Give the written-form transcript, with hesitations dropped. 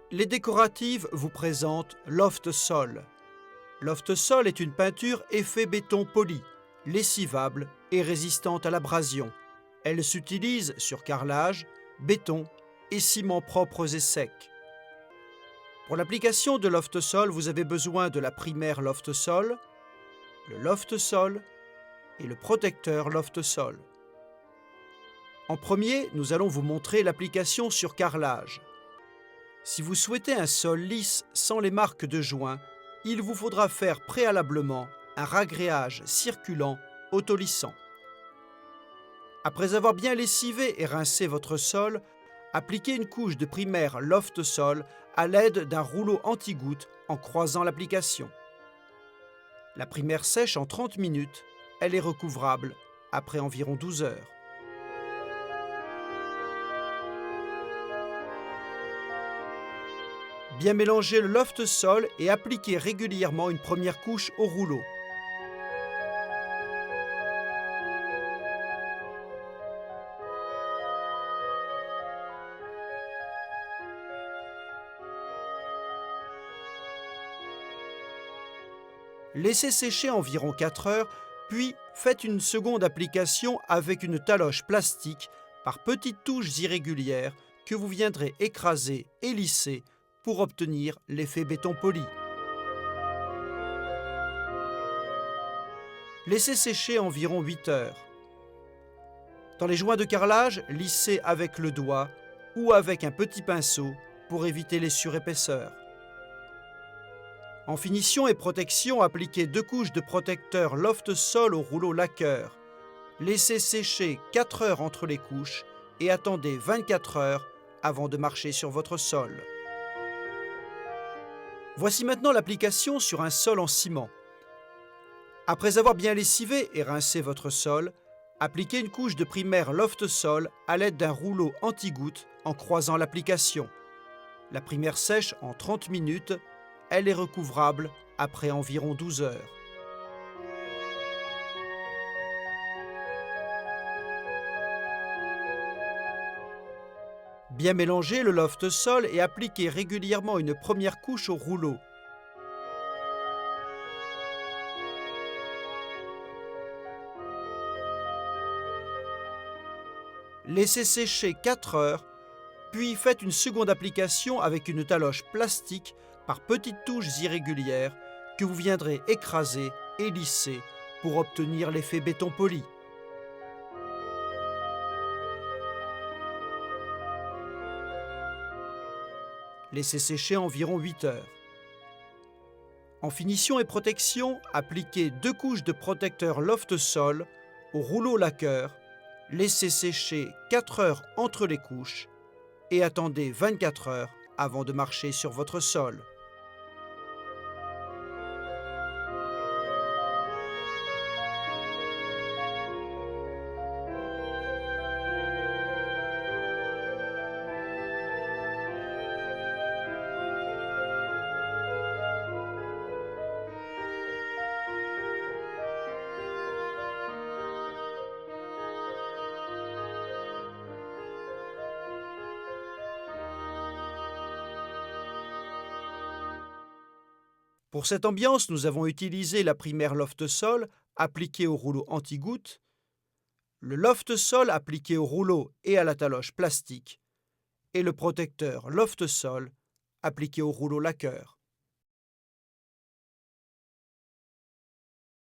Les décoratives vous présentent Loft Sol. Loft Sol est une peinture effet béton poli, lessivable et résistante à l'abrasion. Elle s'utilise sur carrelage, béton et ciments propres et secs. Pour l'application de Loft Sol, vous avez besoin de la primaire Loft Sol, le Loft Sol et le protecteur Loft Sol. En premier, nous allons vous montrer l'application sur carrelage. Si vous souhaitez un sol lisse sans les marques de joint, il vous faudra faire préalablement un ragréage circulant autolissant. Après avoir bien lessivé et rincé votre sol, appliquez une couche de primaire Loft Sol à l'aide d'un rouleau anti-goutte en croisant l'application. La primaire sèche en 30 minutes, elle est recouvrable après environ 12 heures. Bien mélanger le Loft Sol et appliquer régulièrement une première couche au rouleau. Laissez sécher environ 4 heures, puis faites une seconde application avec une taloche plastique par petites touches irrégulières que vous viendrez écraser et lisser pour obtenir l'effet béton poli. Laissez sécher environ 8 heures. Dans les joints de carrelage, lissez avec le doigt ou avec un petit pinceau pour éviter les surépaisseurs. En finition et protection, appliquez 2 couches de protecteur Loft Sol au rouleau lacqueur. Laissez sécher 4 heures entre les couches et attendez 24 heures avant de marcher sur votre sol. Voici maintenant l'application sur un sol en ciment. Après avoir bien lessivé et rincé votre sol, appliquez une couche de primaire Loft Sol à l'aide d'un rouleau anti-goutte en croisant l'application. La primaire sèche en 30 minutes, elle est recouvrable après environ 12 heures. Bien mélanger le Loft Sol et appliquer régulièrement une première couche au rouleau. Laissez sécher 4 heures, puis faites une seconde application avec une taloche plastique par petites touches irrégulières que vous viendrez écraser et lisser pour obtenir l'effet béton poli. Laissez sécher environ 8 heures. En finition et protection, appliquez 2 couches de protecteur Loft Sol au rouleau lacqueur, laissez sécher 4 heures entre les couches et attendez 24 heures avant de marcher sur votre sol. Pour cette ambiance, nous avons utilisé la primaire Loft Sol appliquée au rouleau anti-goutte, le Loft Sol appliqué au rouleau et à la taloche plastique, et le protecteur Loft Sol appliqué au rouleau lacqueur.